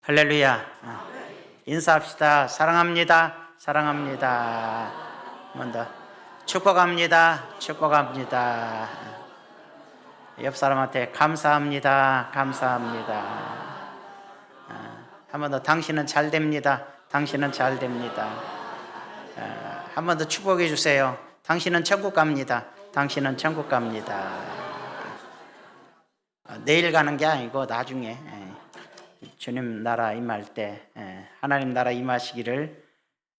할렐루야. 인사합시다. 사랑합니다. 사랑합니다. 한 번 더. 축복합니다. 축복합니다. 옆 사람한테 감사합니다. 감사합니다. 한 번 더. 당신은 잘 됩니다. 당신은 잘 됩니다. 한 번 더 축복해 주세요. 당신은 천국 갑니다. 당신은 천국 갑니다. 내일 가는 게 아니고 나중에 주님 나라 임할 때 하나님 나라 임하시기를,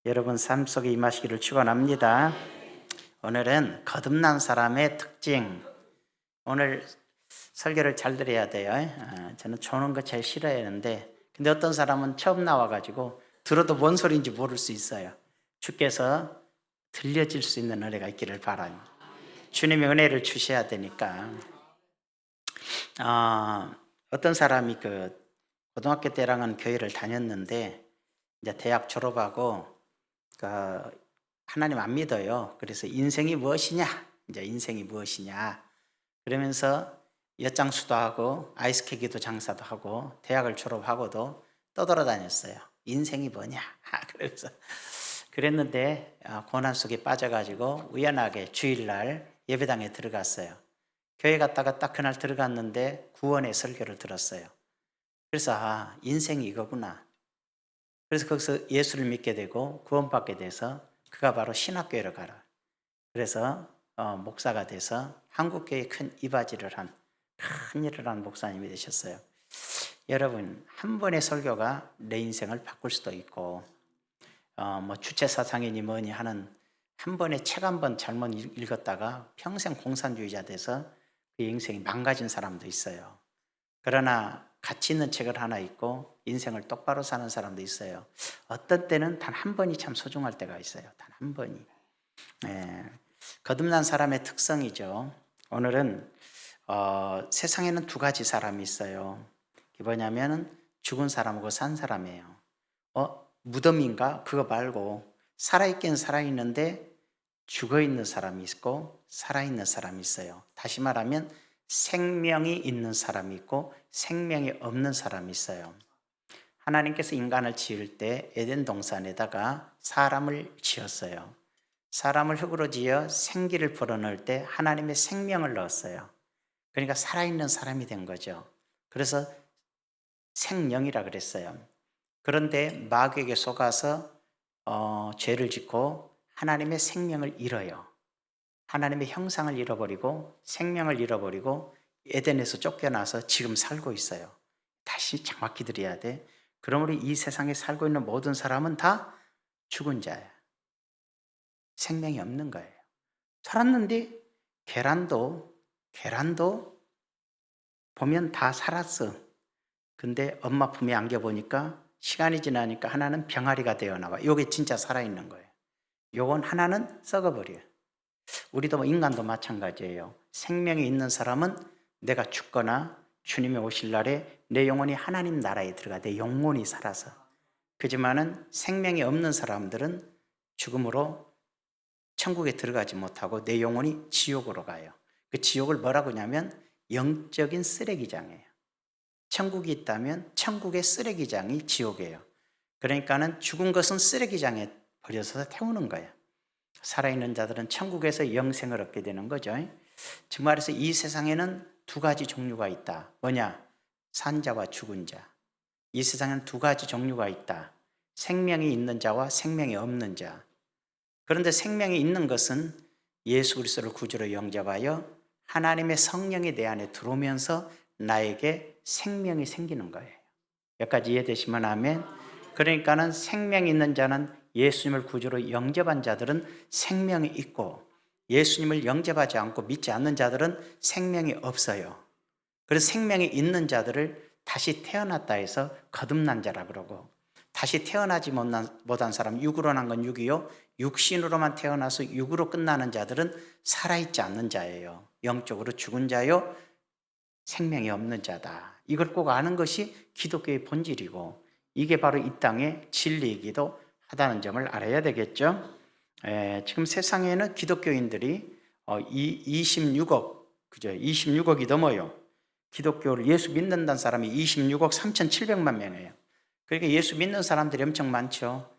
여러분 삶 속에 임하시기를 축원합니다. 오늘은 거듭난 사람의 특징. 오늘 설교를 잘 들어야 돼요. 저는 조는 거 제일 싫어하는데, 근데 어떤 사람은 처음 나와가지고 들어도 뭔 소리인지 모를 수 있어요. 주께서 들려질 수 있는 은혜가 있기를 바라요. 주님의 은혜를 주셔야 되니까. 어떤 사람이 고등학교 때랑은 교회를 다녔는데 이제 대학 졸업하고 하나님 안 믿어요. 그래서 인생이 무엇이냐? 이제 인생이 무엇이냐? 그러면서 엿장수도 하고 아이스케이크도 장사도 하고 대학을 졸업하고도 떠돌아다녔어요. 인생이 뭐냐? 그래서 그랬는데 고난 속에 빠져가지고 우연하게 주일날 예배당에 들어갔어요. 교회 갔다가 딱 그날 들어갔는데 구원의 설교를 들었어요. 그래서 인생이 이거구나. 그래서 거기서 예수를 믿게 되고 구원받게 돼서 그가 바로 신학교를 가라. 그래서 목사가 돼서 한국교회에 큰 이바지를 한, 큰 일을 한 목사님이 되셨어요. 여러분, 한 번의 설교가 내 인생을 바꿀 수도 있고, 주체사상이니 뭐니 하는 한 번의 책 한 번 잘못 읽었다가 평생 공산주의자 돼서 그 인생이 망가진 사람도 있어요. 그러나 가치 있는 책을 하나 읽고 인생을 똑바로 사는 사람도 있어요. 어떤 때는 단 한 번이 참 소중할 때가 있어요. 단 한 번이. 거듭난 사람의 특성이죠. 오늘은 세상에는 두 가지 사람이 있어요. 그게 뭐냐면 죽은 사람하고 산 사람이에요. 무덤인가? 그거 말고 살아있긴 살아있는데 죽어있는 사람이 있고 살아있는 사람이 있어요. 다시 말하면 생명이 있는 사람이 있고 생명이 없는 사람이 있어요. 하나님께서 인간을 지을 때 에덴 동산에다가 사람을 지었어요. 사람을 흙으로 지어 생기를 불어넣을 때 하나님의 생명을 넣었어요. 그러니까 살아있는 사람이 된 거죠. 그래서 생명이라 그랬어요. 그런데 마귀에게 속아서 죄를 짓고 하나님의 생명을 잃어요. 하나님의 형상을 잃어버리고 생명을 잃어버리고 에덴에서 쫓겨나서 지금 살고 있어요. 다시 정확히 들어야 돼. 그러므로 이 세상에 살고 있는 모든 사람은 다 죽은 자예요. 생명이 없는 거예요. 살았는데 계란도 보면 다 살았어. 근데 엄마 품에 안겨보니까 시간이 지나니까 하나는 병아리가 되어 나와. 이게 진짜 살아있는 거예요. 요건 하나는 썩어버려요. 우리도 인간도 마찬가지예요. 생명이 있는 사람은 내가 죽거나 주님이 오실 날에 내 영혼이 하나님 나라에 들어가 내 영혼이 살아서. 그지만은 생명이 없는 사람들은 죽음으로 천국에 들어가지 못하고 내 영혼이 지옥으로 가요. 그 지옥을 뭐라고 하냐면 영적인 쓰레기장이에요. 천국이 있다면 천국의 쓰레기장이 지옥이에요. 그러니까는 죽은 것은 쓰레기장에 버려서 태우는 거예요. 살아있는 자들은 천국에서 영생을 얻게 되는 거죠. 즉 말해서 이 세상에는 두 가지 종류가 있다. 뭐냐? 산자와 죽은 자. 이 세상에는 두 가지 종류가 있다. 생명이 있는 자와 생명이 없는 자. 그런데 생명이 있는 것은 예수 그리스도를 구주로 영접하여 하나님의 성령이 내 안에 들어오면서 나에게 생명이 생기는 거예요. 여기까지 이해되시면 아멘. 그러니까는 생명이 있는 자는 예수님을 구주로 영접한 자들은 생명이 있고, 예수님을 영접하지 않고 믿지 않는 자들은 생명이 없어요. 그래서 생명이 있는 자들을 다시 태어났다 해서 거듭난 자라 그러고, 다시 태어나지 못한 사람, 육으로 난 건 육이요, 육신으로만 태어나서 육으로 끝나는 자들은 살아있지 않는 자예요. 영적으로 죽은 자요, 생명이 없는 자다. 이걸 꼭 아는 것이 기독교의 본질이고, 이게 바로 이 땅의 진리이기도 하다는 점을 알아야 되겠죠. 지금 세상에는 기독교인들이 26억이 넘어요. 기독교를 예수 믿는다는 사람이 26억 3,700만 명이에요. 그러니까 예수 믿는 사람들이 엄청 많죠.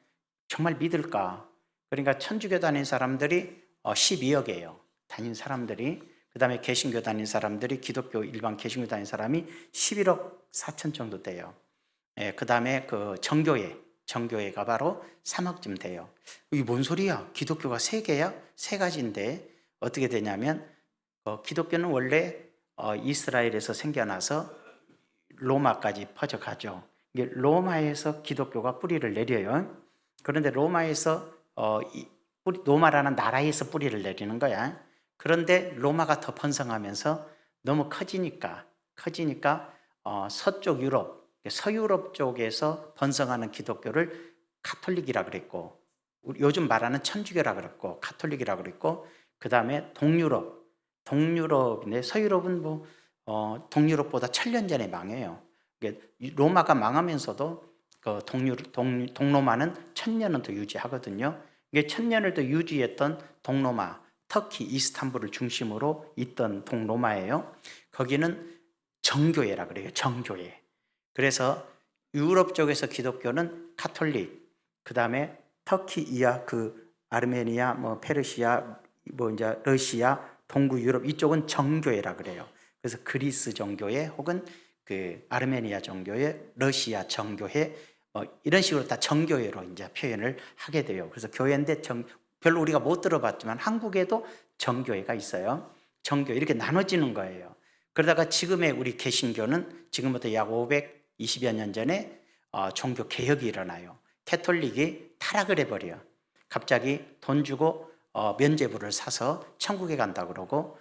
정말 믿을까? 그러니까 천주교 다닌 사람들이 12억이에요. 다닌 사람들이. 그 다음에 개신교 다닌 사람들이, 기독교 일반 개신교 다닌 사람이 11억 4천 정도 돼요. 예, 그 다음에 그 정교회가 바로 3억쯤 돼요. 이게 뭔 소리야? 기독교가 3개야? 3가지인데 어떻게 되냐면 기독교는 원래 이스라엘에서 생겨나서 로마까지 퍼져가죠. 이게 로마에서 기독교가 뿌리를 내려요. 그런데 로마에서 로마라는 나라에서 뿌리를 내리는 거야. 그런데 로마가 더 번성하면서 너무 커지니까 서쪽 유럽, 서유럽 쪽에서 번성하는 기독교를 가톨릭이라 그랬고, 요즘 말하는 천주교라 그랬고, 가톨릭이라 그랬고, 그 다음에 동유럽인데 서유럽은 동유럽보다 1000년 전에 망해요. 로마가 망하면서도 그 동로마는 1000년은 더 유지하거든요. 이게 1000년을 더 유지했던 동로마, 터키 이스탄불을 중심으로 있던 동로마예요. 거기는 정교회라 그래요. 정교회. 그래서 유럽 쪽에서 기독교는 카톨릭, 그 다음에 터키 이하 그 아르메니아, 페르시아, 이제 러시아, 동구 유럽 이쪽은 정교회라 그래요. 그래서 그리스 정교회 혹은 그 아르메니아 정교회, 러시아 정교회 이런 식으로 다 정교회로 이제 표현을 하게 돼요. 그래서 교회인데 별로 우리가 못 들어봤지만 한국에도 정교회가 있어요. 정교 이렇게 나눠지는 거예요. 그러다가 지금의 우리 개신교는 지금부터 약 520여 년 전에 종교 개혁이 일어나요. 캐톨릭이 타락을 해버려요. 갑자기 돈 주고 면죄부를 사서 천국에 간다 그러고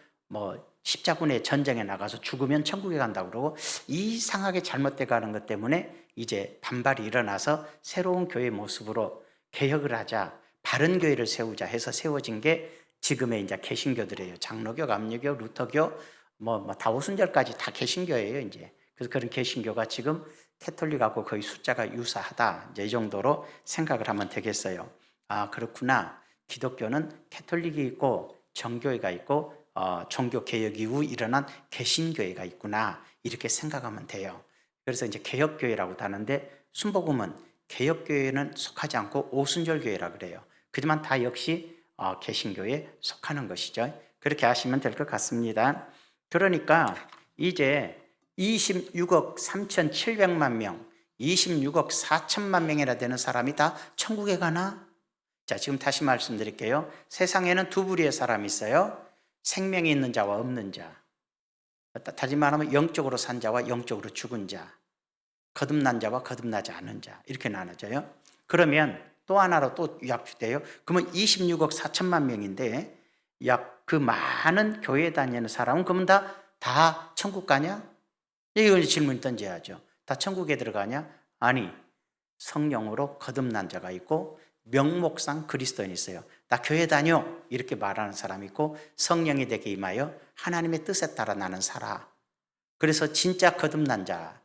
십자군의 전쟁에 나가서 죽으면 천국에 간다 그러고 이상하게 잘못돼 가는 것 때문에 이제 반발이 일어나서 새로운 교회 모습으로 개혁을 하자, 바른 교회를 세우자 해서 세워진 게 지금의 이제 개신교들이에요. 장로교, 감리교, 루터교, 다오순절까지 다 개신교예요, 이제. 그래서 그런 개신교가 지금 캐톨릭하고 거의 숫자가 유사하다. 이제 이 정도로 생각을 하면 되겠어요. 아, 그렇구나. 기독교는 캐톨릭이 있고 정교회가 있고 종교 개혁 이후 일어난 개신교회가 있구나. 이렇게 생각하면 돼요. 그래서 이제 개혁교회라고 하는데 순복음은 개혁교회는 속하지 않고 오순절교회라 그래요. 그지만 다 역시 개신교회에 속하는 것이죠. 그렇게 아시면 될 것 같습니다. 그러니까 이제 26억 3,700만 명, 26억 4천만 명이나 되는 사람이 다 천국에 가나? 자, 지금 다시 말씀드릴게요. 세상에는 두 부류의 사람이 있어요. 생명이 있는 자와 없는 자. 다시 말하면 영적으로 산 자와 영적으로 죽은 자. 거듭난 자와 거듭나지 않은 자. 이렇게 나눠져요. 그러면 또 하나로 또 요약돼요. 그러면 26억 4천만 명인데 약 그 많은 교회 다니는 사람은 그러면 다 천국 가냐? 이걸 질문 던져야죠. 다 천국에 들어가냐? 아니, 성령으로 거듭난 자가 있고 명목상 그리스도인이 있어요. 나 교회 다녀 이렇게 말하는 사람이 있고 성령이 내게 임하여 하나님의 뜻에 따라 나는 살아. 그래서 진짜 거듭난 자,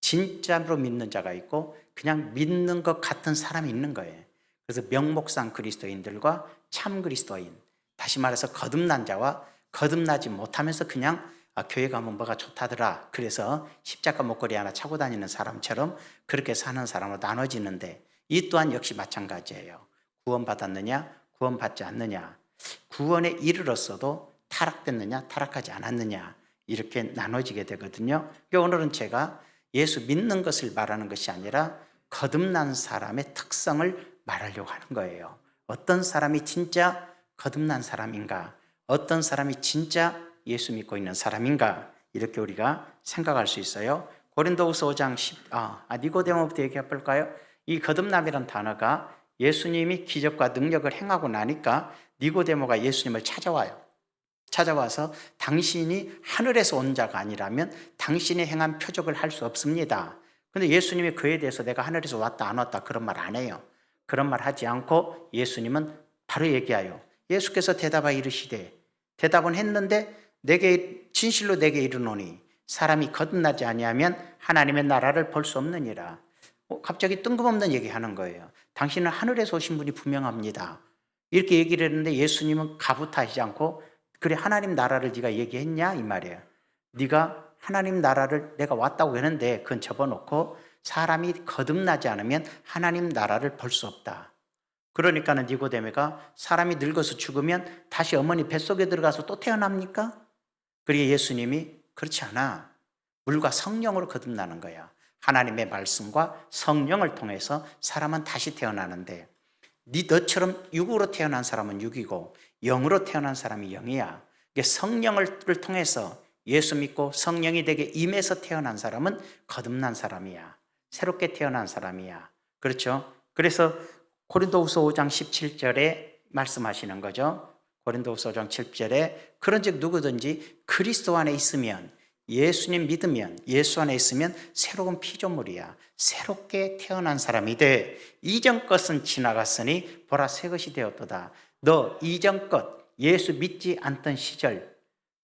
진짜로 믿는 자가 있고 그냥 믿는 것 같은 사람이 있는 거예요. 그래서 명목상 그리스도인들과 참 그리스도인, 다시 말해서 거듭난 자와 거듭나지 못하면서 그냥 교회 가면 뭐가 좋다더라. 그래서 십자가 목걸이 하나 차고 다니는 사람처럼 그렇게 사는 사람으로 나눠지는데 이 또한 역시 마찬가지예요. 구원받았느냐, 구원받지 않느냐, 구원에 이르렀어도 타락됐느냐, 타락하지 않았느냐 이렇게 나눠지게 되거든요. 그러니까 오늘은 제가 예수 믿는 것을 말하는 것이 아니라 거듭난 사람의 특성을 말하려고 하는 거예요. 어떤 사람이 진짜 거듭난 사람인가, 어떤 사람이 진짜 예수 믿고 있는 사람인가 이렇게 우리가 생각할 수 있어요. 고린도후서 5장 니고데모부터 얘기해 볼까요? 이 거듭남이란 단어가 예수님이 기적과 능력을 행하고 나니까 니고데모가 예수님을 찾아와서 당신이 하늘에서 온 자가 아니라면 당신이 행한 표적을 할 수 없습니다. 근데 예수님이 그에 대해서 내가 하늘에서 왔다 안 왔다 그런 말 안 해요. 그런 말 하지 않고 예수님은 바로 얘기하여 예수께서 대답하여 이르시되, 대답은 했는데 진실로 내게 이르노니 사람이 거듭나지 아니하면 하나님의 나라를 볼 수 없느니라. 갑자기 뜬금없는 얘기하는 거예요. 당신은 하늘에서 오신 분이 분명합니다. 이렇게 얘기를 했는데 예수님은 가부타하지 않고 그래 하나님 나라를 네가 얘기했냐 이 말이에요. 네가 하나님 나라를 내가 왔다고 했는데 그건 접어놓고 사람이 거듭나지 않으면 하나님 나라를 볼 수 없다. 그러니까는 니고데메가 사람이 늙어서 죽으면 다시 어머니 뱃속에 들어가서 또 태어납니까? 그리고 예수님이 그렇지 않아. 물과 성령으로 거듭나는 거야. 하나님의 말씀과 성령을 통해서 사람은 다시 태어나는데 너처럼 육으로 태어난 사람은 육이고 영으로 태어난 사람이 영이야. 성령을 통해서 예수 믿고 성령이 되게 임해서 태어난 사람은 거듭난 사람이야. 새롭게 태어난 사람이야. 그렇죠? 그래서 고린도후서 5장 17절에 말씀하시는 거죠. 고린도후서 5장 7절에 그런즉 누구든지 그리스도 안에 있으면, 예수님 믿으면, 예수 안에 있으면 새로운 피조물이야. 새롭게 태어난 사람이 돼. 이전 것은 지나갔으니 보라 새 것이 되었도다. 너 이전 것, 예수 믿지 않던 시절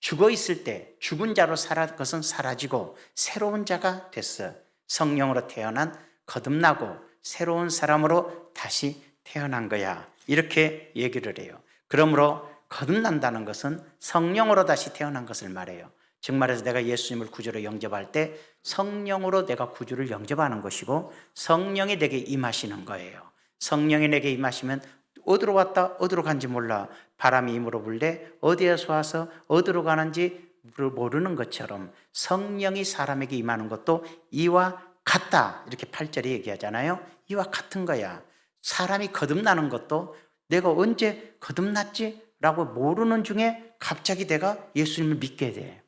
죽어 있을 때 죽은 자로 살았던 것은 사라지고 새로운 자가 됐어. 성령으로 태어난 거듭나고 새로운 사람으로 다시 태어난 거야. 이렇게 얘기를 해요. 그러므로 거듭난다는 것은 성령으로 다시 태어난 것을 말해요. 즉 말해서 내가 예수님을 구주로 영접할 때 성령으로 내가 구주를 영접하는 것이고 성령이 내게 임하시는 거예요. 성령이 내게 임하시면 어디로 왔다 어디로 간지 몰라. 바람이 임으로 불되 어디에서 와서 어디로 가는지 모르는 것처럼 성령이 사람에게 임하는 것도 이와 같다. 이렇게 8절에 얘기하잖아요. 이와 같은 거야. 사람이 거듭나는 것도 내가 언제 거듭났지? 라고 모르는 중에 갑자기 내가 예수님을 믿게 돼.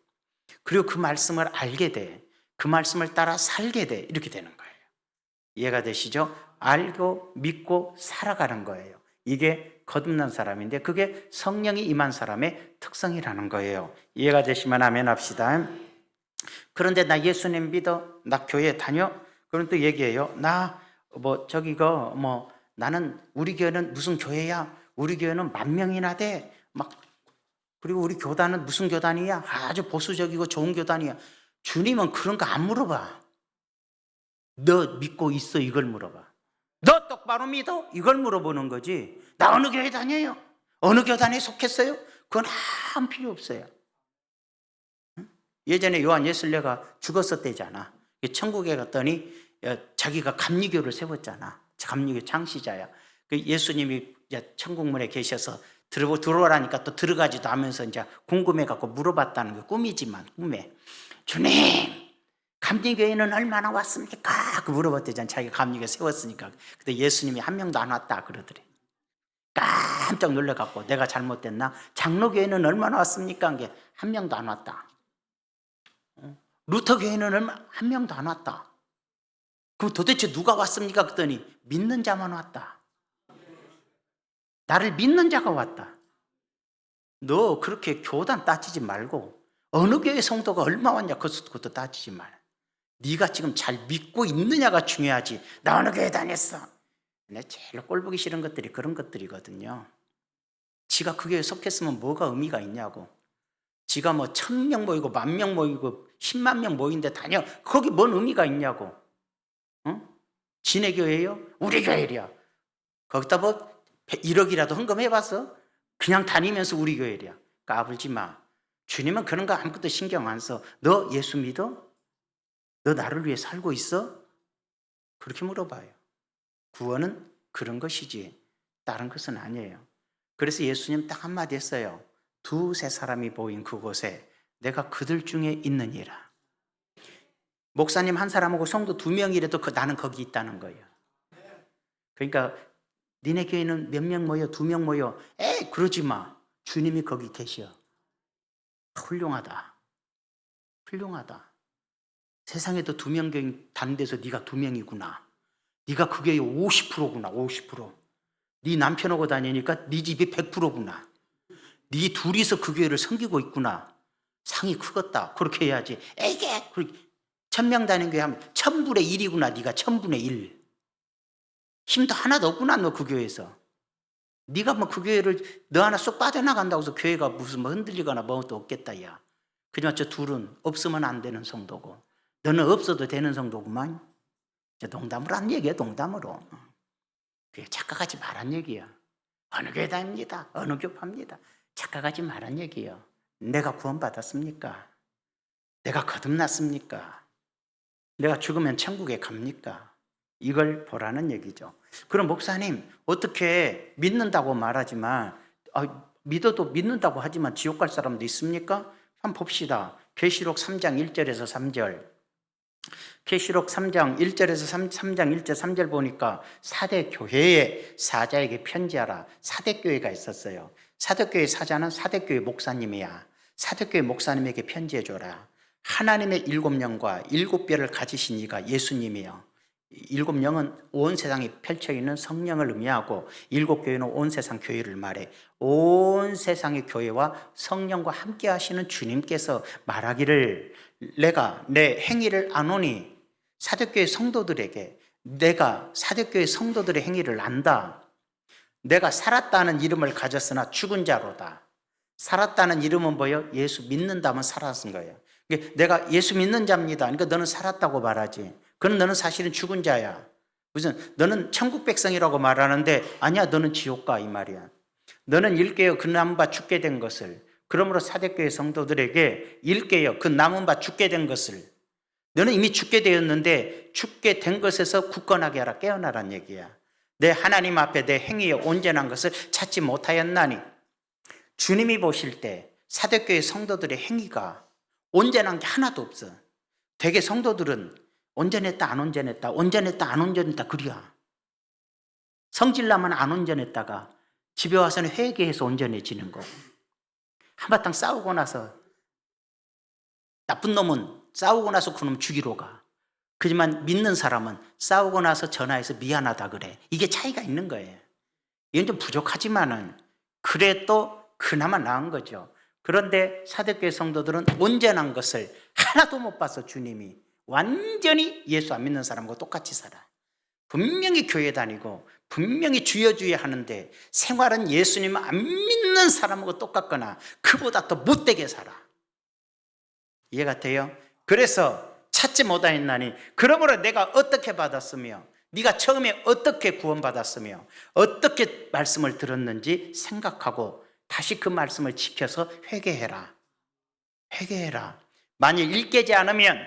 그리고 그 말씀을 알게 돼. 그 말씀을 따라 살게 돼. 이렇게 되는 거예요. 이해가 되시죠? 알고 믿고 살아가는 거예요. 이게 거듭난 사람인데 그게 성령이 임한 사람의 특성이라는 거예요. 이해가 되시면 아멘 합시다. 그런데 나 예수님 믿어, 나 교회 다녀. 그럼 또 얘기해요. 나는 우리 교회는 무슨 교회야? 우리 교회는 10,000명이나 돼. 그리고 우리 교단은 무슨 교단이야? 아주 보수적이고 좋은 교단이야. 주님은 그런 거 안 물어봐. 너 믿고 있어? 이걸 물어봐. 너 똑바로 믿어? 이걸 물어보는 거지. 나 어느 교회 다녀요? 어느 교단에 속했어요? 그건 아무 필요 없어요. 예전에 요한 예술례가 죽었었대잖아. 천국에 갔더니 자기가 감리교를 세웠잖아. 감리교 창시자야. 예수님이 천국문에 계셔서 들어오라니까 또 들어가지도 하면서 이제 궁금해갖고 물어봤다는 게 꿈이지만 꿈에 주님 감리교회는 얼마나 왔습니까? 그 물어봤대잖아. 자기가 감리교 세웠으니까. 근데 예수님이 한 명도 안 왔다 그러더래. 깜짝 놀라갖고 내가 잘못됐나? 장로교회는 얼마나 왔습니까? 한 명도 안 왔다. 루터교회는 한 명도 안 왔다. 그럼 도대체 누가 왔습니까? 그랬더니 믿는 자만 왔다. 나를 믿는 자가 왔다. 너 그렇게 교단 따지지 말고 어느 교회 성도가 얼마 왔냐 그것도 따지지 말. 네가 지금 잘 믿고 있느냐가 중요하지. 나 어느 교회 다녔어. 내 제일 꼴보기 싫은 것들이 그런 것들이거든요. 지가 그 교회에 속했으면 뭐가 의미가 있냐고. 지가 1,000명 모이고 10,000명 모이고 10만 명 모인데 다녀. 거기 뭔 의미가 있냐고. 응? 지네 교회요? 우리 교회야. 거기다 1억이라도 헌금해봤어? 그냥 다니면서 우리 교회야. 까불지 마. 주님은 그런 거 아무것도 신경 안 써. 너 예수 믿어? 너 나를 위해 살고 있어? 그렇게 물어봐요. 구원은 그런 것이지 다른 것은 아니에요. 그래서 예수님 딱 한마디 했어요. 2-3 사람이 모인 그곳에 내가 그들 중에 있느니라. 목사님 한 사람하고 성도 2명이라도 나는 거기 있다는 거예요. 그러니까 니네 교회는 몇 명 모여? 2명 모여? 그러지 마. 주님이 거기 계셔. 훌륭하다. 훌륭하다. 세상에도 2명 교회 다른 데서 네가 2명이구나. 네가 그 교회 50%구나. 50%. 네 남편하고 다니니까 네 집이 100%구나. 네 둘이서 그 교회를 섬기고 있구나. 상이 크겠다. 그렇게 해야지. 이게 1,000명 다니는 교회 하면 1,000분의 1이구나. 네가 1,000분의 1. 힘도 하나도 없구나. 너 그 교회에서. 네가 그 교회를 너 하나 쏙 빠져나간다고 해서 교회가 무슨 흔들리거나 뭐도 없겠다. 야. 그지만 저 둘은 없으면 안 되는 성도고 너는 없어도 되는 성도구만. 농담으로 한 얘기야. 농담으로. 그게 착각하지 말란 얘기야. 어느 교회 다닙니다. 어느 교파입니다. 착각하지 말란 얘기예요. 내가 구원받았습니까? 내가 거듭났습니까? 내가 죽으면 천국에 갑니까? 이걸 보라는 얘기죠. 그럼 목사님, 어떻게 믿는다고 말하지만 믿어도 믿는다고 하지만 지옥 갈 사람도 있습니까? 한번 봅시다. 계시록 3장 1절에서 3절. 계시록 3장 1절에서 3장 1절 3절 보니까 사대 교회의 사자에게 편지하라. 사대 교회가 있었어요. 사대 교회 사자는 사대 교회 목사님이야. 사대 교회 목사님에게 편지해 줘라. 하나님의 일곱 영과 일곱 별을 가지신 이가 예수님이요. 일곱 영은 온 세상에 펼쳐 있는 성령을 의미하고 일곱 교회는 온 세상 교회를 말해. 온 세상의 교회와 성령과 함께 하시는 주님께서 말하기를 내가 내 행위를 아노니 사대교회 성도들에게 내가 사대교회 성도들의 행위를 안다. 내가 살았다는 이름을 가졌으나 죽은 자로다. 살았다는 이름은 뭐예요? 예수 믿는다면 살았은 거예요. 내가 예수 믿는 자입니다. 그러니까 너는 살았다고 말하지. 그럼 너는 사실은 죽은 자야. 무슨 너는 천국 백성이라고 말하는데 아니야, 너는 지옥 가 이 말이야. 너는 일깨어 그 남은 바 죽게 된 것을. 그러므로 사대교회 성도들에게 일깨어 그 남은 바 죽게 된 것을. 너는 이미 죽게 되었는데 죽게 된 것에서 굳건하게 하라. 깨어나란 얘기야. 내 하나님 앞에 내 행위에 온전한 것을 찾지 못하였나니. 주님이 보실 때 사대교회 성도들의 행위가 온전한 게 하나도 없어. 되게 성도들은 온전했다 안 온전했다 온전했다 안 온전했다 그리야. 성질나면 안 온전했다가 집에 와서는 회개해서 온전해지는 거고, 한바탕 싸우고 나서 나쁜 놈은 싸우고 나서 그놈 죽이러 가. 그지만 믿는 사람은 싸우고 나서 전화해서 미안하다 그래. 이게 차이가 있는 거예요. 이건 좀 부족하지만은 그래도 그나마 나은 거죠. 그런데 사대교회 성도들은 온전한 것을 하나도 못 봐서 주님이 완전히 예수 안 믿는 사람과 똑같이 살아. 분명히 교회 다니고 분명히 주여 주여 하는데 생활은 예수님 안 믿는 사람하고 똑같거나 그보다 더 못되게 살아. 이해가 돼요? 그래서 찾지 못하였나니 그러므로 내가 어떻게 받았으며 네가 처음에 어떻게 구원받았으며 어떻게 말씀을 들었는지 생각하고 다시 그 말씀을 지켜서 회개해라. 회개해라. 만일 일깨지 않으면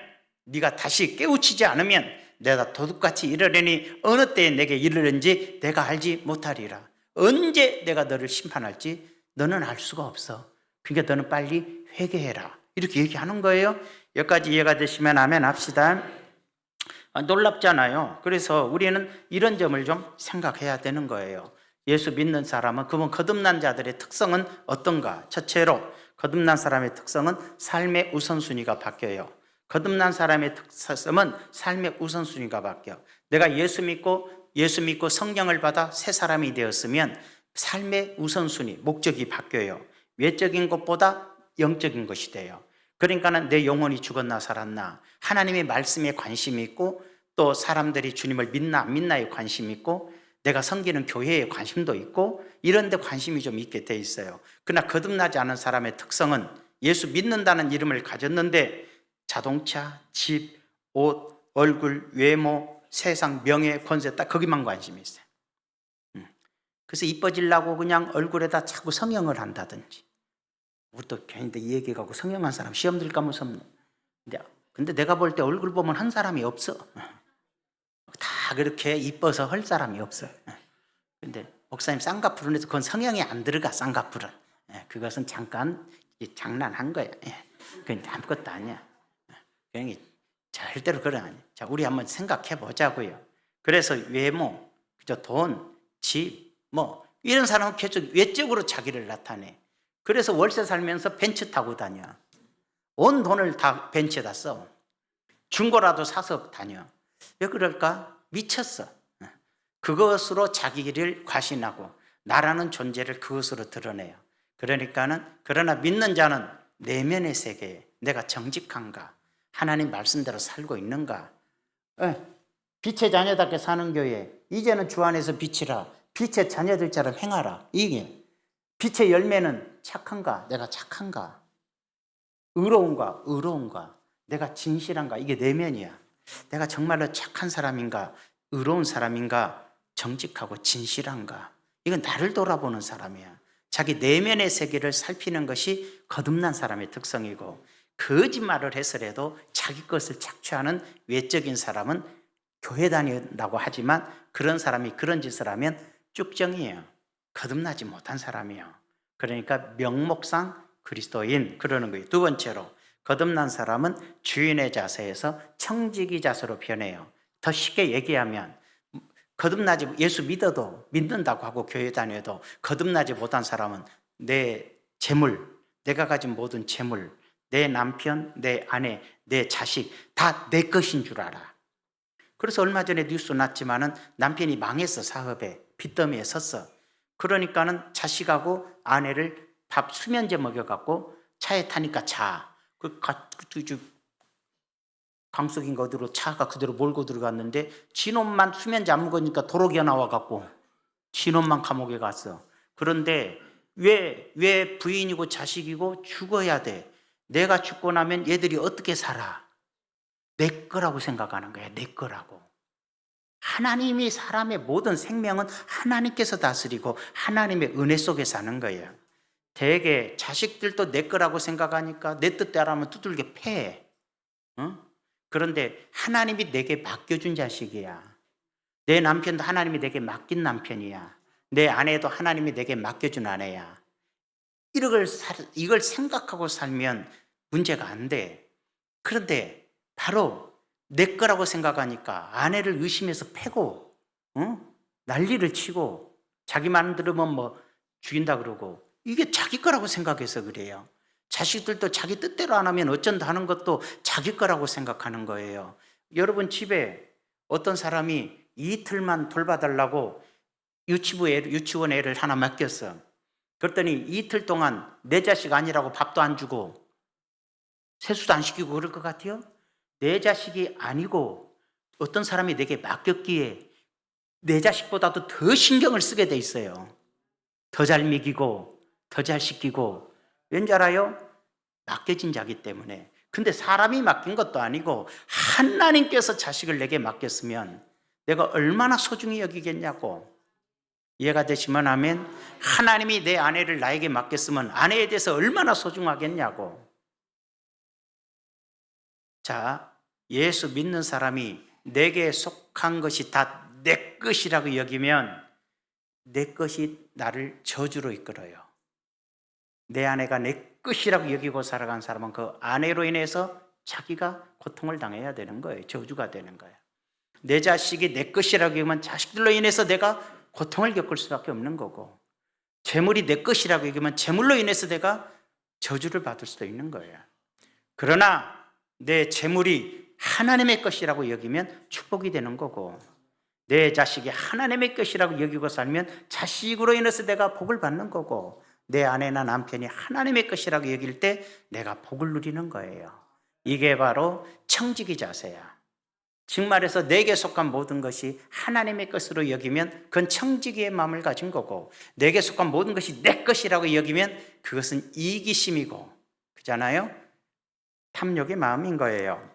네가 다시 깨우치지 않으면 내가 도둑같이 이르려니 어느 때에 내게 이르는지 내가 알지 못하리라. 언제 내가 너를 심판할지 너는 알 수가 없어. 그러니까 너는 빨리 회개해라. 이렇게 얘기하는 거예요. 여기까지 이해가 되시면 아멘 합시다. 놀랍잖아요. 그래서 우리는 이런 점을 좀 생각해야 되는 거예요. 예수 믿는 사람은, 그분 거듭난 자들의 특성은 어떤가? 첫째로 거듭난 사람의 특성은 삶의 우선순위가 바뀌어요. 거듭난 사람의 특성은 삶의 우선순위가 바뀌어. 내가 예수 믿고 성령을 받아 새 사람이 되었으면 삶의 우선순위, 목적이 바뀌어요. 외적인 것보다 영적인 것이 돼요. 그러니까는 내 영혼이 죽었나 살았나, 하나님의 말씀에 관심이 있고 또 사람들이 주님을 믿나 안 믿나에 관심이 있고 내가 섬기는 교회에 관심도 있고 이런 데 관심이 좀 있게 돼 있어요. 그러나 거듭나지 않은 사람의 특성은 예수 믿는다는 이름을 가졌는데 자동차, 집, 옷, 얼굴, 외모, 세상, 명예, 권세 딱 거기만 관심이 있어요. 그래서 이뻐지려고 그냥 얼굴에다 자꾸 성형을 한다든지. 우리도 괜히 이 얘기하고 성형한 사람 시험 들까 무섭네. 근데 내가 볼 때 얼굴 보면 한 사람이 없어. 다 그렇게 이뻐서 할 사람이 없어. 근데 목사님 쌍꺼풀은 해서 그건 성형이 안 들어가. 쌍꺼풀은 그것은 잠깐 장난한 거야. 그건 아무것도 아니야. 그냥 절대로 그런 아니야. 자, 우리 한번 생각해 보자고요. 그래서 외모, 그죠? 돈, 집, 뭐 이런 사람은 계속 외적으로 자기를 나타내. 그래서 월세 살면서 벤츠 타고 다녀. 온 돈을 다 벤츠에다 써. 중고라도 사서 다녀. 왜 그럴까? 미쳤어. 그것으로 자기를 과신하고 나라는 존재를 그것으로 드러내요. 그러나 믿는 자는 내면의 세계에 내가 정직한가? 하나님 말씀대로 살고 있는가? 빛의 자녀답게 사는 교회, 이제는 주 안에서 빛이라. 빛의 자녀들처럼 행하라. 이게 빛의 열매는 착한가? 내가 착한가? 의로운가? 내가 진실한가? 이게 내면이야. 내가 정말로 착한 사람인가? 의로운 사람인가? 정직하고 진실한가? 이건 나를 돌아보는 사람이야. 자기 내면의 세계를 살피는 것이 거듭난 사람의 특성이고, 거짓말을 해서라도 자기 것을 착취하는 외적인 사람은 교회 다닌다고 하지만 그런 사람이 그런 짓을 하면 쭉정이에요. 거듭나지 못한 사람이에요. 그러니까 명목상 그리스도인 그러는 거예요. 두 번째로 거듭난 사람은 주인의 자세에서 청지기 자세로 변해요. 더 쉽게 얘기하면 거듭나지 예수 믿어도 믿는다고 하고 교회 다녀도 거듭나지 못한 사람은 내 재물, 내가 가진 모든 재물, 내 남편, 내 아내, 내 자식 다 내 것인 줄 알아. 그래서 얼마 전에 뉴스 났지만은 남편이 망했어. 사업에 빚더미에 섰어. 그러니까는 자식하고 아내를 밥 수면제 먹여갖고 차에 타니까 강석인가 어디로 차가 그대로 몰고 들어갔는데 진놈만 수면제 안 먹으니까 도로기어 나와갖고 진놈만 감옥에 갔어. 그런데 왜 부인이고 자식이고 죽어야 돼? 내가 죽고 나면 얘들이 어떻게 살아? 내 거라고 생각하는 거야. 내 거라고. 하나님이 사람의 모든 생명은 하나님께서 다스리고 하나님의 은혜 속에 사는 거예요. 대개 자식들도 내 거라고 생각하니까 내 뜻대로 하면 두들겨 패. 그런데 하나님이 내게 맡겨준 자식이야. 내 남편도 하나님이 내게 맡긴 남편이야. 내 아내도 하나님이 내게 맡겨준 아내야. 이걸 생각하고 살면 문제가 안 돼. 그런데 바로 내 거라고 생각하니까 아내를 의심해서 패고 난리를 치고 자기 말 들으면 뭐 죽인다 그러고 이게 자기 거라고 생각해서 그래요. 자식들도 자기 뜻대로 안 하면 어쩐다 하는 것도 자기 거라고 생각하는 거예요. 여러분 집에 어떤 사람이 이틀만 돌봐달라고 유치원 애를 하나 맡겼어. 그랬더니 이틀 동안 내 자식 아니라고 밥도 안 주고 세수도 안 시키고 그럴 것 같아요? 내 자식이 아니고 어떤 사람이 내게 맡겼기에 내 자식보다도 더 신경을 쓰게 돼 있어요. 더 잘 먹이고 더 잘 시키고 왠지 알아요? 맡겨진 자기 때문에. 근데 사람이 맡긴 것도 아니고 하나님께서 자식을 내게 맡겼으면 내가 얼마나 소중히 여기겠냐고. 이해가 되시면 아멘. 하나님이 내 아내를 나에게 맡겼으면 아내에 대해서 얼마나 소중하겠냐고. 자, 예수 믿는 사람이 내게 속한 것이 다 내 것이라고 여기면 내 것이 나를 저주로 이끌어요. 내 아내가 내 것이라고 여기고 살아간 사람은 그 아내로 인해서 자기가 고통을 당해야 되는 거예요. 저주가 되는 거예요. 내 자식이 내 것이라고 여기면 자식들로 인해서 내가 고통을 겪을 수밖에 없는 거고, 재물이 내 것이라고 여기면 재물로 인해서 내가 저주를 받을 수도 있는 거예요. 그러나 내 재물이 하나님의 것이라고 여기면 축복이 되는 거고, 내 자식이 하나님의 것이라고 여기고 살면 자식으로 인해서 내가 복을 받는 거고, 내 아내나 남편이 하나님의 것이라고 여길 때 내가 복을 누리는 거예요. 이게 바로 청지기 자세야. 즉 말해서 내게 속한 모든 것이 하나님의 것으로 여기면 그건 청지기의 마음을 가진 거고, 내게 속한 모든 것이 내 것이라고 여기면 그것은 이기심이고, 그잖아요? 탐욕의 마음인 거예요.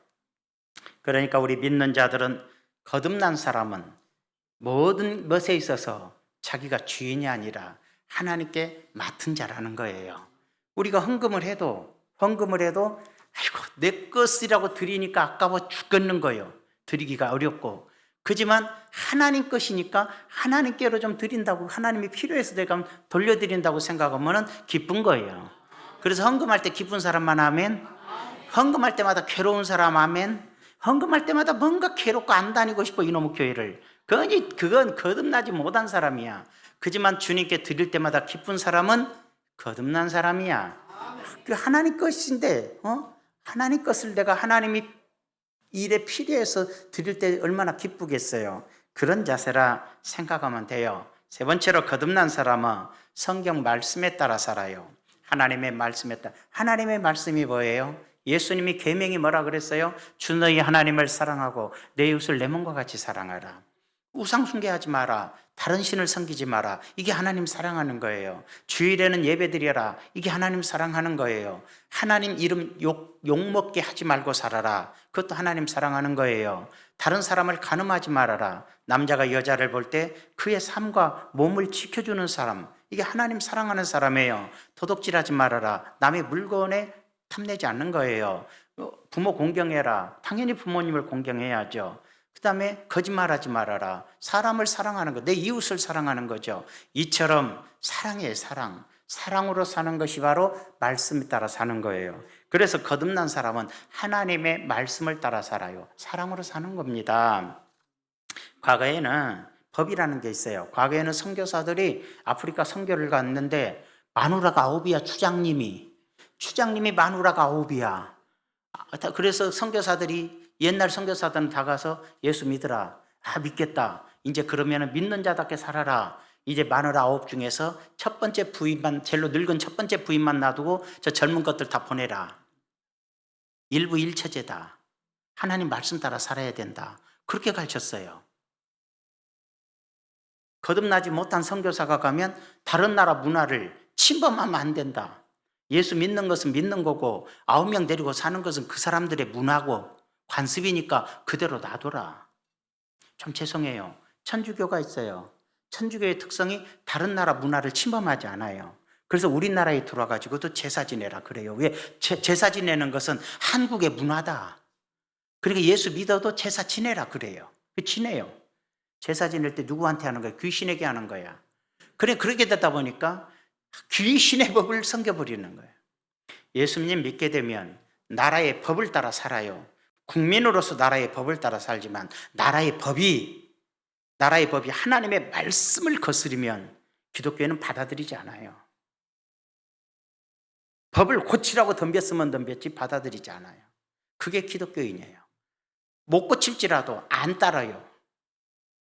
그러니까 우리 믿는 자들은 거듭난 사람은 모든 것에 있어서 자기가 주인이 아니라 하나님께 맡은 자라는 거예요. 우리가 헌금을 해도 아이고 내 것이라고 드리니까 아까워 죽겠는 거예요. 드리기가 어렵고. 그지만 하나님 것이니까 하나님께로 좀 드린다고, 하나님이 필요해서 내가 돌려드린다고 생각하면 기쁜 거예요. 그래서 헌금할 때 기쁜 사람만 아멘. 헌금할 때마다 괴로운 사람 아멘. 헌금할 때마다 뭔가 괴롭고 안 다니고 싶어 이놈의 교회를. 그건 거듭나지 못한 사람이야. 그지만 주님께 드릴 때마다 기쁜 사람은 거듭난 사람이야. 그 하나님 것인데 하나님 것을 내가 하나님이 일에 필요해서 드릴 때 얼마나 기쁘겠어요. 그런 자세라 생각하면 돼요. 세 번째로 거듭난 사람은 성경 말씀에 따라 살아요. 하나님의 말씀에 따라. 하나님의 말씀이 뭐예요? 예수님이 계명이 뭐라 그랬어요? 주 너희 하나님을 사랑하고 내 이웃을 내 몸과 같이 사랑하라. 우상 숭배하지 마라. 다른 신을 섬기지 마라. 이게 하나님 사랑하는 거예요. 주일에는 예배드려라. 이게 하나님 사랑하는 거예요. 하나님 이름 욕먹게 하지 말고 살아라. 그것도 하나님 사랑하는 거예요. 다른 사람을 간음하지 말아라. 남자가 여자를 볼 때 그의 삶과 몸을 지켜주는 사람, 이게 하나님 사랑하는 사람이에요. 도둑질하지 말아라. 남의 물건에 탐내지 않는 거예요. 부모 공경해라. 당연히 부모님을 공경해야죠. 그 다음에 거짓말하지 말아라. 사람을 사랑하는 거, 내 이웃을 사랑하는 거죠. 이처럼 사랑이에요, 사랑. 사랑으로 사는 것이 바로 말씀에 따라 사는 거예요. 그래서 거듭난 사람은 하나님의 말씀을 따라 살아요. 사랑으로 사는 겁니다. 과거에는 법이라는 게 있어요. 과거에는 선교사들이 아프리카 선교를 갔는데 마누라가 9이야, 추장님이 마누라가 9이야. 그래서 선교사들이, 옛날 선교사들은 다 가서 예수 믿으라. 믿겠다. 이제 그러면 믿는 자답게 살아라. 이제 마누라 9 중에서 첫 번째 부인만, 제일로 늙은 첫 번째 부인만 놔두고 저 젊은 것들 다 보내라. 일부 일처제다. 하나님 말씀 따라 살아야 된다. 그렇게 가르쳤어요. 거듭나지 못한 선교사가 가면 다른 나라 문화를 침범하면 안 된다. 예수 믿는 것은 믿는 거고 9명 데리고 사는 것은 그 사람들의 문화고 관습이니까 그대로 놔둬라. 좀 죄송해요. 천주교가 있어요. 천주교의 특성이 다른 나라 문화를 침범하지 않아요. 그래서 우리나라에 들어와가지고도 제사 지내라 그래요. 왜? 제사 지내는 것은 한국의 문화다. 그러니까 예수 믿어도 제사 지내라 그래요. 지내요. 제사 지낼 때 누구한테 하는 거야? 귀신에게 하는 거야. 그렇게 되다 보니까 귀신의 법을 섬겨버리는 거예요. 예수님 믿게 되면 나라의 법을 따라 살아요. 국민으로서 나라의 법을 따라 살지만 나라의 법이 하나님의 말씀을 거스르면 기독교회는 받아들이지 않아요. 법을 고치라고 덤볐으면 덤볐지 받아들이지 않아요. 그게 기독교인이에요. 못 고칠지라도 안 따라요.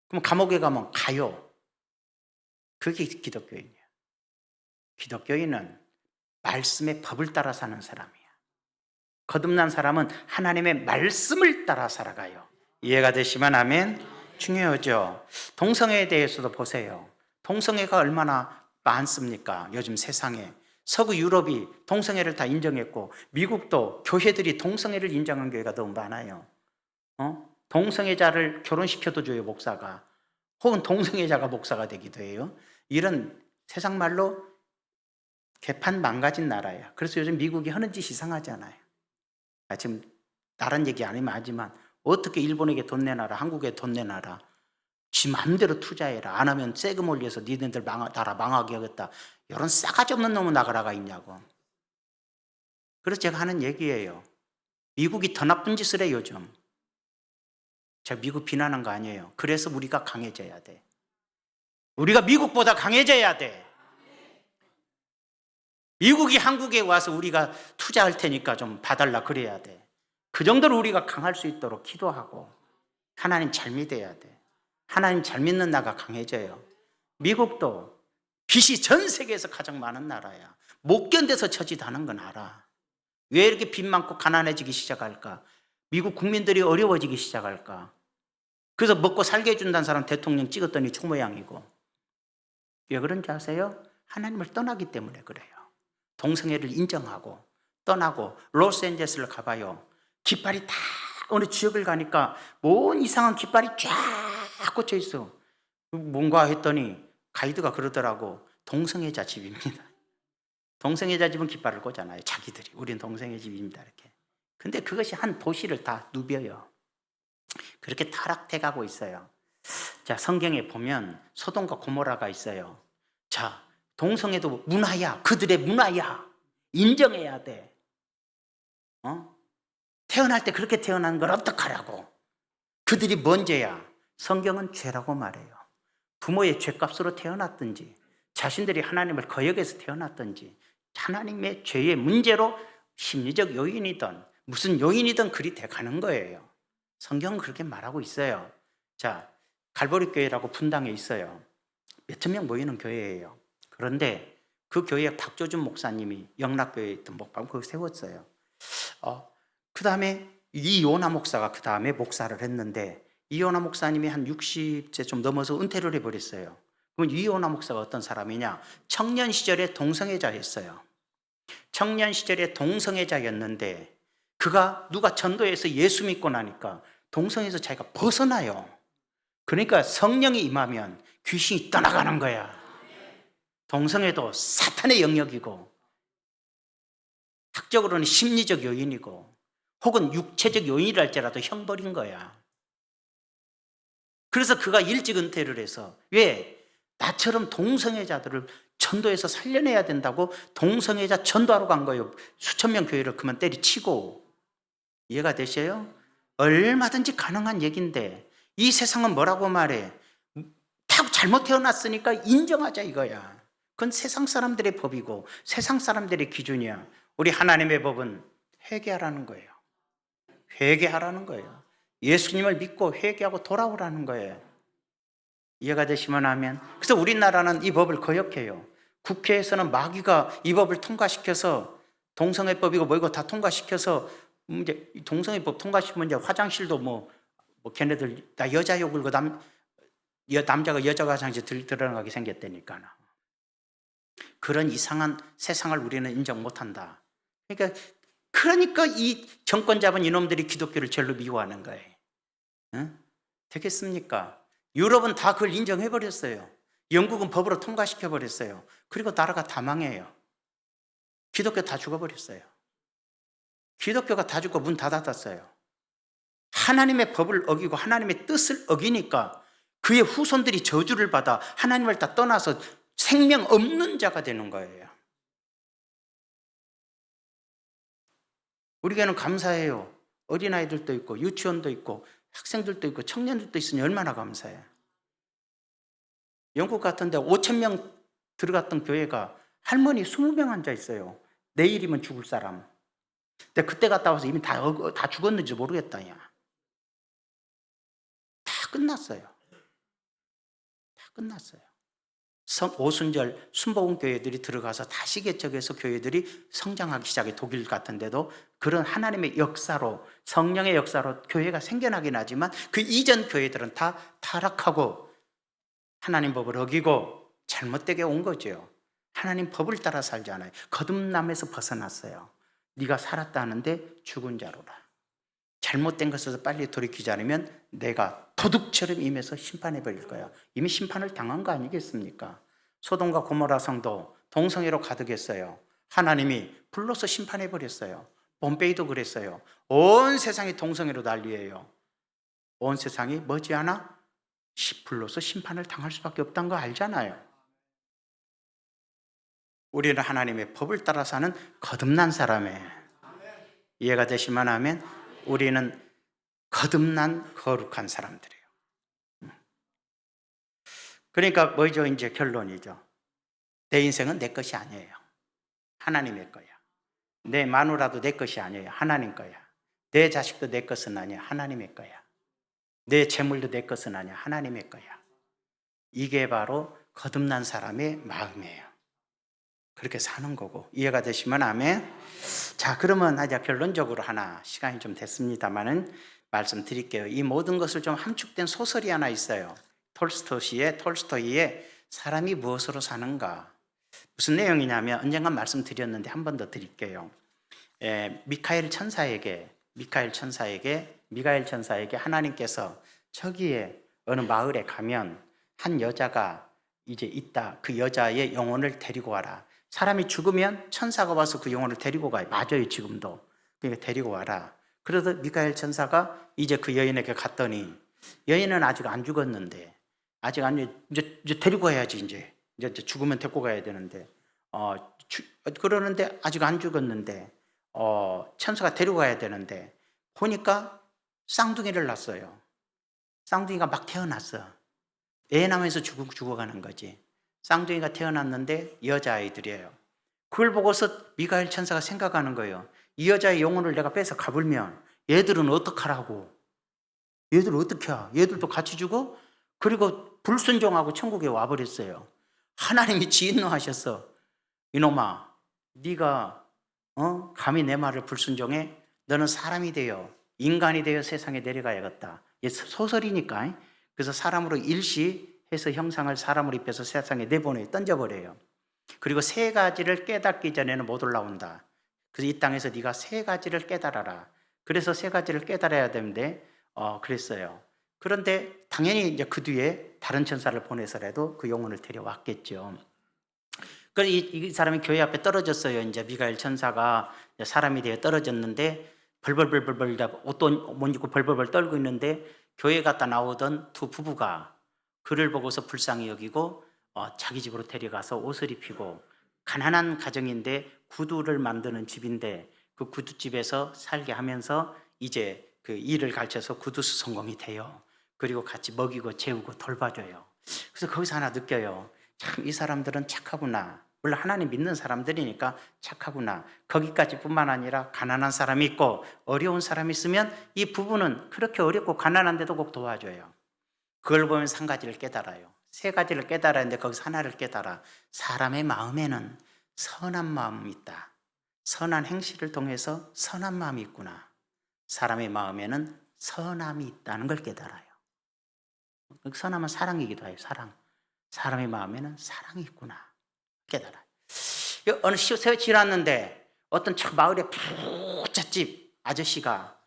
그럼 감옥에 가면 가요. 그게 기독교인이에요. 기독교인은 말씀의 법을 따라 사는 사람이야. 거듭난 사람은 하나님의 말씀을 따라 살아가요. 이해가 되시면 아멘. 중요하죠. 동성애에 대해서도 보세요. 동성애가 얼마나 많습니까? 요즘 세상에. 서구 유럽이 동성애를 다 인정했고 미국도 교회들이 동성애를 인정한 교회가 너무 많아요. 동성애자를 결혼시켜도 줘요, 목사가. 혹은 동성애자가 목사가 되기도 해요. 이런 세상 말로 개판 망가진 나라예요. 그래서 요즘 미국이 하는 짓이 이상하잖아요. 지금 다른 얘기 아니면 하지만 어떻게 일본에게 돈 내놔라, 한국에 돈 내놔라, 지 마음대로 투자해라, 안 하면 세금 올려서 니네들 나라 망하게 하겠다, 이런 싸가지 없는 놈은 나가라가 있냐고. 그래서 제가 하는 얘기예요. 미국이 더 나쁜 짓을 해요, 요즘. 제가 미국 비난한 거 아니에요. 그래서 우리가 강해져야 돼. 우리가 미국보다 강해져야 돼. 미국이 한국에 와서 우리가 투자할 테니까 좀 봐달라 그래야 돼. 그 정도로 우리가 강할 수 있도록 기도하고 하나님 잘 믿어야 돼. 하나님 잘 믿는 나가 강해져요. 미국도 빚이 전 세계에서 가장 많은 나라야. 못 견뎌서 처지다는 건 알아. 왜 이렇게 빚 많고 가난해지기 시작할까? 미국 국민들이 어려워지기 시작할까? 그래서 먹고 살게 해준다는 사람 대통령 찍었더니 저 모양이고. 왜 그런지 아세요? 하나님을 떠나기 때문에 그래요. 동성애를 인정하고 떠나고 로스앤젤레스를 가봐요. 깃발이 다 어느 지역을 가니까 뭔 이상한 깃발이 쫙 꽂혀 있어. 뭔가 했더니 가이드가 그러더라고. 동성애자 집입니다. 동성애자 집은 깃발을 꽂잖아요. 자기들이. 우린 동성애 집입니다. 이렇게. 근데 그것이 한 도시를 다 누벼요. 그렇게 타락해 가고 있어요. 자, 성경에 보면 소돔과 고모라가 있어요. 자, 동성애도 문화야. 그들의 문화야. 인정해야 돼. 태어날 때 그렇게 태어난 걸 어떡하라고. 그들이 뭔 죄야? 성경은 죄라고 말해요. 부모의 죄값으로 태어났든지 자신들이 하나님을 거역해서 태어났든지 하나님의 죄의 문제로 심리적 요인이든 무슨 요인이든 그리 돼가는 거예요. 성경은 그렇게 말하고 있어요. 자, 갈보리 교회라고 분당에 있어요. 몇천 명 모이는 교회예요. 그런데 그 교회에 박조준 목사님이 영락교회에 있던 목방을 거기 세웠어요. 그 다음에 이요나 목사가 그 다음에 목사를 했는데 이요나 목사님이 한 60세 좀 넘어서 은퇴를 해버렸어요. 그럼 이요나 목사가 어떤 사람이냐? 청년 시절에 동성애자였어요. 청년 시절에 동성애자였는데 그가 누가 전도해서 예수 믿고 나니까 동성애에서 자기가 벗어나요. 그러니까 성령이 임하면 귀신이 떠나가는 거야. 동성애도 사탄의 영역이고 학적으로는 심리적 요인이고 혹은 육체적 요인이랄지라도 형벌인 거야. 그래서 그가 일찍 은퇴를 해서 왜? 나처럼 동성애자들을 전도해서 살려내야 된다고 동성애자 전도하러 간 거예요. 수천 명 교회를 그만 때리치고. 이해가 되셔요? 얼마든지 가능한 얘기인데 이 세상은 뭐라고 말해? 다 잘못 태어났으니까 인정하자 이거야. 그건 세상 사람들의 법이고 세상 사람들의 기준이야. 우리 하나님의 법은 회개하라는 거예요. 회개하라는 거예요. 예수님을 믿고 회개하고 돌아오라는 거예요. 이해가 되시면 하면. 그래서 우리나라는 이 법을 거역해요. 국회에서는 마귀가 이 법을 통과시켜서 동성애법이고 뭐이고 다 통과시켜서 이제 동성애법 통과시키면 이제 화장실도 뭐 걔네들 다 여자 욕을 그 남자가 여자 화장실 들어가게 생겼다니까. 그런 이상한 세상을 우리는 인정 못한다. 그러니까 이 정권 잡은 이놈들이 기독교를 절로 미워하는 거예요. 응? 되겠습니까? 유럽은 다 그걸 인정해버렸어요. 영국은 법으로 통과시켜버렸어요. 그리고 나라가 다 망해요. 기독교 다 죽어버렸어요. 기독교가 다 죽고 문 다 닫았어요. 하나님의 법을 어기고 하나님의 뜻을 어기니까 그의 후손들이 저주를 받아 하나님을 다 떠나서 생명 없는 자가 되는 거예요. 우리 교회는 감사해요. 어린아이들도 있고 유치원도 있고 학생들도 있고 청년들도 있으니 얼마나 감사해요. 영국 같은데 5,000명 들어갔던 교회가 할머니 20명 앉아 있어요. 내일이면 죽을 사람. 근데 그때 갔다 와서 이미 다 죽었는지 모르겠다. 야. 다 끝났어요. 다 끝났어요. 오순절 순복음 교회들이 들어가서 다시 개척해서 교회들이 성장하기 시작해. 독일 같은 데도 그런 하나님의 역사로 성령의 역사로 교회가 생겨나긴 하지만 그 이전 교회들은 다 타락하고 하나님 법을 어기고 잘못되게 온 거죠. 하나님 법을 따라 살지 않아요. 거듭남에서 벗어났어요. 네가 살았다 하는데 죽은 자로라. 잘못된 것에서 빨리 돌이키지 않으면 내가 도둑처럼 임해서 심판해 버릴 거야. 이미 심판을 당한 거 아니겠습니까? 소돔과 고모라 성도 동성애로 가득했어요. 하나님이 불러서 심판해 버렸어요. 봄베이도 그랬어요. 온 세상이 동성애로 난리예요. 온 세상이 머지않아 불로서 심판을 당할 수밖에 없다는 거 알잖아요. 우리는 하나님의 법을 따라 사는 거듭난 사람이에요. 이해가 되시면 하면 우리는 거듭난 거룩한 사람들이에요. 그러니까 뭐죠? 이제 결론이죠. 내 인생은 내 것이 아니에요. 하나님의 거야. 내 마누라도 내 것이 아니에요. 하나님 거야. 내 자식도 내 것은 아니야. 하나님의 거야. 내 재물도 내 것은 아니야. 하나님의 거야. 이게 바로 거듭난 사람의 마음이에요. 그렇게 사는 거고. 이해가 되시면 아멘. 자, 그러면 이제 결론적으로 하나 시간이 좀 됐습니다만은 말씀드릴게요. 이 모든 것을 좀 함축된 소설이 하나 있어요. 톨스토이의 사람이 무엇으로 사는가. 무슨 내용이냐면 언젠가 말씀드렸는데 한 번 더 드릴게요. 미카엘 천사에게 하나님께서 저기에 어느 마을에 가면 한 여자가 이제 있다. 그 여자의 영혼을 데리고 와라. 사람이 죽으면 천사가 와서 그 영혼을 데리고 가요. 맞아요, 지금도. 그러니까 데리고 와라. 그래서 미카엘 천사가 이제 그 여인에게 갔더니 여인은 아직 안 죽었는데 이제 데리고 가야지 이제 죽으면 데리고 가야 되는데 그러는데 아직 안 죽었는데 천사가 데리고 가야 되는데 보니까 쌍둥이를 낳았어요. 쌍둥이가 막 태어났어. 애 낳으면서 죽어가는 거지. 쌍둥이가 태어났는데 여자아이들이에요. 그걸 보고서 미가엘 천사가 생각하는 거예요. 이 여자의 영혼을 내가 뺏어 가불면 얘들은 어떡하라고. 얘들 어떻게 하? 얘들도 같이 죽어? 그리고 불순종하고 천국에 와버렸어요. 하나님이 진노하셨어. 이놈아, 네가 감히 내 말을 불순종해? 너는 사람이 되어 인간이 되어 세상에 내려가야겠다. 이게 소설이니까. 그래서 사람으로 일시해서 형상을 사람으로 입혀서 세상에 내보내 던져버려요. 그리고 세 가지를 깨닫기 전에는 못 올라온다. 그래서 이 땅에서 네가 세 가지를 깨달아라. 그래서 세 가지를 깨달아야 되는데 그랬어요. 그런데 당연히 이제 그 뒤에 다른 천사를 보내서라도 그 영혼을 데려왔겠죠. 이 사람이 교회 앞에 떨어졌어요. 이제 미가엘 천사가 이제 사람이 되어 떨어졌는데 벌벌벌벌벌 옷도 못 입고 벌벌벌 떨고 있는데 교회 갔다 나오던 두 부부가 그를 보고서 불쌍히 여기고 자기 집으로 데려가서 옷을 입히고, 가난한 가정인데 구두를 만드는 집인데 그 구두집에서 살게 하면서 이제 그 일을 가르쳐서 구두 수성공이 돼요. 그리고 같이 먹이고 재우고 돌봐줘요. 그래서 거기서 하나 느껴요. 참 이 사람들은 착하구나. 물론 하나님 믿는 사람들이니까 착하구나. 거기까지뿐만 아니라 가난한 사람이 있고 어려운 사람이 있으면 이 부부는 그렇게 어렵고 가난한데도 꼭 도와줘요. 그걸 보면서 한 가지를 깨달아요. 세 가지를 깨달았는데 거기서 하나를 깨달아. 사람의 마음에는 선한 마음이 있다. 선한 행실을 통해서 선한 마음이 있구나. 사람의 마음에는 선함이 있다는 걸 깨달아요. 선함은 사랑이기도 해요. 사랑. 사람의 마음에는 사랑이 있구나. 깨달아요. 어느 세월 지났는데 어떤 마을의 부잣집 아저씨가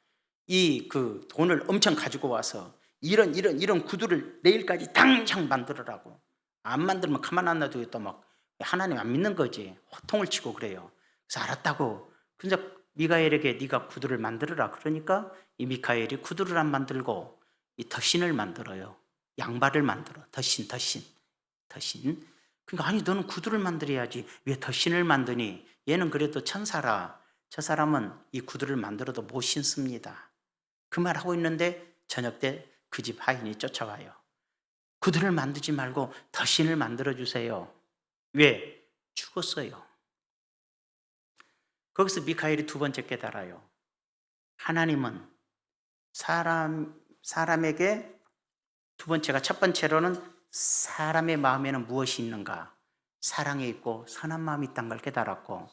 이 그 돈을 엄청 가지고 와서 이런 구두를 내일까지 당장 만들으라고. 안 만들면 가만 안 놔두겠다. 막 하나님 안 믿는 거지. 호통을 치고 그래요. 그래서 알았다고. 근데 미가엘에게 네가 구두를 만들어라. 그러니까 이 미카엘이 구두를 안 만들고 이 덧신을 만들어요. 양발을 만들어. 덧신. 그러니까 아니 너는 구두를 만들어야지 왜 덧신을 만드니? 얘는 그래도 천사라. 저 사람은 이 구두를 만들어도 못 신습니다. 그 말하고 있는데 저녁 때 그 집 하인이 쫓아와요. 구두를 만들지 말고 덧신을 만들어 주세요. 왜? 죽었어요. 거기서 미카엘이 두 번째 깨달아요. 하나님은 사람에게, 두 번째가, 첫 번째로는 사람의 마음에는 무엇이 있는가? 사랑이 있고 선한 마음이 있다는 걸 깨달았고,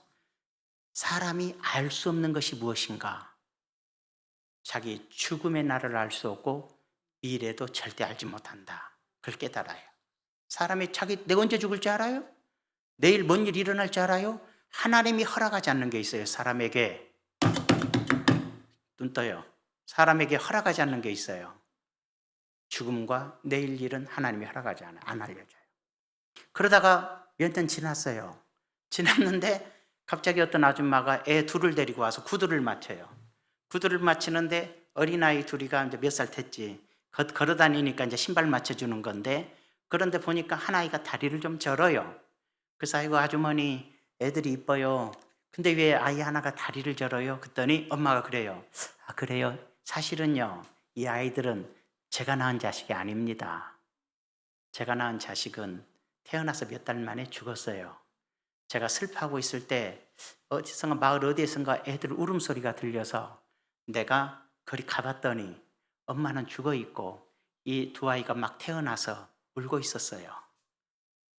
사람이 알 수 없는 것이 무엇인가? 자기 죽음의 날을 알 수 없고 미래도 절대 알지 못한다. 그걸 깨달아요. 사람이 내가 언제 죽을지 알아요? 내일 뭔 일이 일어날지 알아요? 하나님이 허락하지 않는 게 있어요. 사람에게. 눈 떠요. 사람에게 허락하지 않는 게 있어요. 죽음과 내일 일은 하나님이 허락하지 않아요. 안 알려줘요. 그러다가 몇 년 지났어요. 지났는데 갑자기 어떤 아줌마가 애 둘을 데리고 와서 구두를 맞춰요. 구두를 맞추는데 어린아이 둘이가 이제 몇 살 됐지. 걸어 다니니까 이제 신발 맞춰주는 건데, 그런데 보니까 한 아이가 다리를 좀 절어요. 그래서 아이고 아주머니 애들이 이뻐요. 근데 왜 아이 하나가 다리를 절어요? 그랬더니 엄마가 그래요. 아 그래요? 사실은요 이 아이들은 제가 낳은 자식이 아닙니다. 제가 낳은 자식은 태어나서 몇 달 만에 죽었어요. 제가 슬퍼하고 있을 때 어디선가 마을 어디에선가 애들 울음소리가 들려서 내가 거리 가봤더니 엄마는 죽어 있고 이 두 아이가 막 태어나서 울고 있었어요.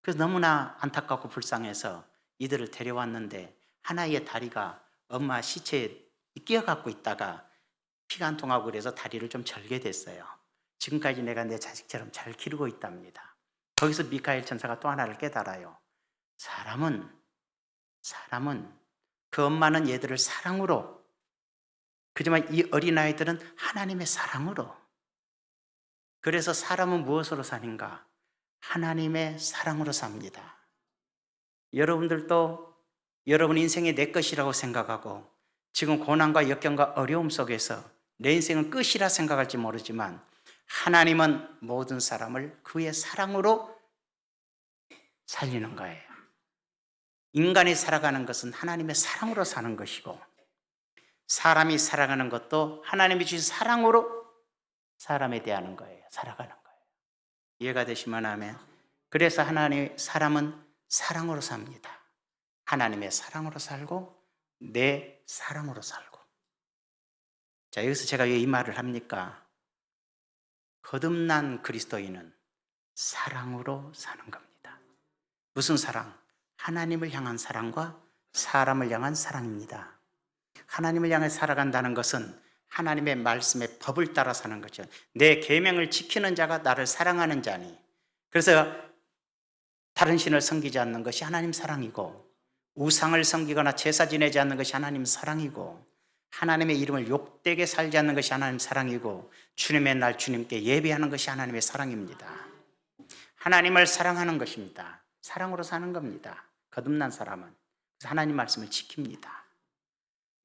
그래서 너무나 안타깝고 불쌍해서 이들을 데려왔는데 하나의 다리가 엄마 시체에 끼어갖고 있다가 피가 안 통하고 그래서 다리를 좀 절게 됐어요. 지금까지 내가 내 자식처럼 잘 기르고 있답니다. 거기서 미카엘 천사가 또 하나를 깨달아요. 사람은 그 엄마는 얘들을 사랑으로, 그지만 이 어린아이들은 하나님의 사랑으로. 그래서 사람은 무엇으로 사는가? 하나님의 사랑으로 삽니다. 여러분들도 여러분 인생이 내 것이라고 생각하고 지금 고난과 역경과 어려움 속에서 내 인생은 끝이라 생각할지 모르지만 하나님은 모든 사람을 그의 사랑으로 살리는 거예요. 인간이 살아가는 것은 하나님의 사랑으로 사는 것이고, 사람이 살아가는 것도 하나님이 주신 사랑으로 사람에 대하는 거예요. 살아가는 거예요. 이해가 되시면 아멘. 그래서 사람은 사랑으로 삽니다. 하나님의 사랑으로 살고 내 사랑으로 살고. 자, 여기서 제가 왜 이 말을 합니까? 거듭난 그리스도인은 사랑으로 사는 겁니다. 무슨 사랑? 하나님을 향한 사랑과 사람을 향한 사랑입니다. 하나님을 향해 살아간다는 것은 하나님의 말씀의 법을 따라 사는 거죠. 내 계명을 지키는 자가 나를 사랑하는 자니. 그래서 다른 신을 섬기지 않는 것이 하나님 사랑이고, 우상을 섬기거나 제사 지내지 않는 것이 하나님 사랑이고, 하나님의 이름을 욕되게 살지 않는 것이 하나님 사랑이고, 주님의 날 주님께 예배하는 것이 하나님의 사랑입니다. 하나님을 사랑하는 것입니다. 사랑으로 사는 겁니다. 거듭난 사람은. 그래서 하나님 말씀을 지킵니다.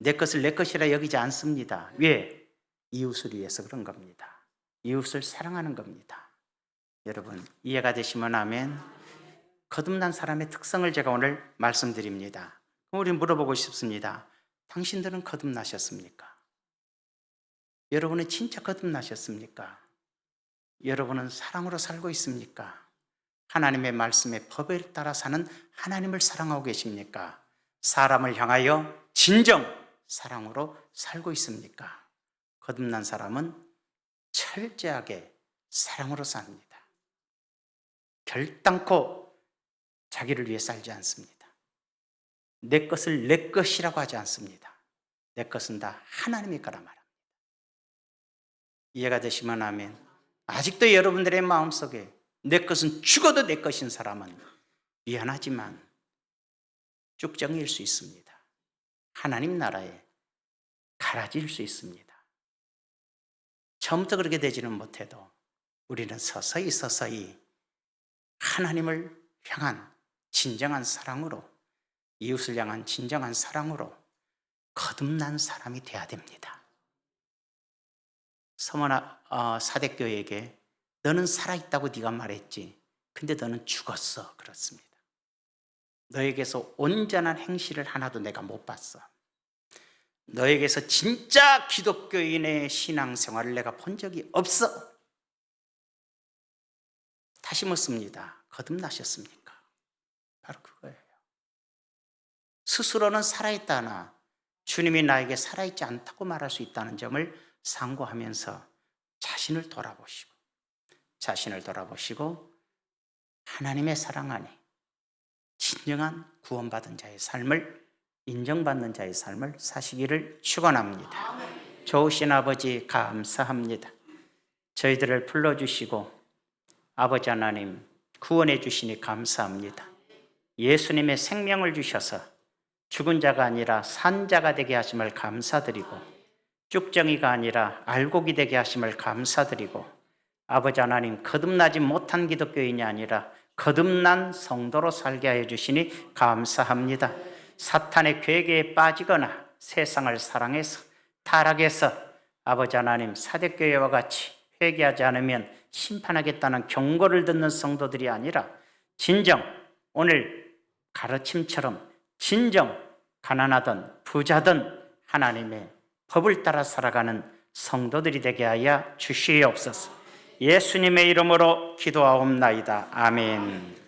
내 것을 내 것이라 여기지 않습니다. 왜? 이웃을 위해서 그런 겁니다. 이웃을 사랑하는 겁니다. 여러분 이해가 되시면 아멘. 거듭난 사람의 특성을 제가 오늘 말씀드립니다. 그럼 우리 물어보고 싶습니다. 당신들은 거듭나셨습니까? 여러분은 진짜 거듭나셨습니까? 여러분은 사랑으로 살고 있습니까? 하나님의 말씀의 법에 따라 사는 하나님을 사랑하고 계십니까? 사람을 향하여 진정 사랑으로 살고 있습니까? 거듭난 사람은 철저하게 사랑으로 삽니다. 결단코 자기를 위해 살지 않습니다. 내 것을 내 것이라고 하지 않습니다. 내 것은 다 하나님의 거라 말합니다. 이해가 되시면 아멘. 아직도 여러분들의 마음속에 내 것은 죽어도 내 것인 사람은 미안하지만 쭉정이일 수 있습니다. 하나님 나라에 가라질 수 있습니다. 처음부터 그렇게 되지는 못해도 우리는 서서히 하나님을 향한 진정한 사랑으로, 이웃을 향한 진정한 사랑으로 거듭난 사람이 돼야 됩니다. 서머나 사대교회에게 너는 살아있다고 네가 말했지. 근데 너는 죽었어. 그렇습니다. 너에게서 온전한 행실을 하나도 내가 못 봤어. 너에게서 진짜 기독교인의 신앙생활을 내가 본 적이 없어. 다시 묻습니다. 거듭나셨습니까? 바로 그거예요. 스스로는 살아있다나 주님이 나에게 살아있지 않다고 말할 수 있다는 점을 상고하면서 자신을 돌아보시고 하나님의 사랑 안에 진정한 구원받은 자의 삶을, 인정받는 자의 삶을 사시기를 축원합니다. 좋으신 아버지 감사합니다. 저희들을 불러주시고 아버지 하나님 구원해 주시니 감사합니다. 예수님의 생명을 주셔서 죽은 자가 아니라 산 자가 되게 하심을 감사드리고 쭉정이가 아니라 알곡이 되게 하심을 감사드리고 아버지 하나님 거듭나지 못한 기독교인이 아니라 거듭난 성도로 살게 하여 주시니 감사합니다. 사탄의 괴계에 빠지거나 세상을 사랑해서 타락해서 아버지 하나님 사대교회와 같이 회개하지 않으면 심판하겠다는 경고를 듣는 성도들이 아니라 진정 오늘 가르침처럼 진정 가난하든 부자든 하나님의 법을 따라 살아가는 성도들이 되게 하여 주시옵소서. 예수님의 이름으로 기도하옵나이다. 아멘.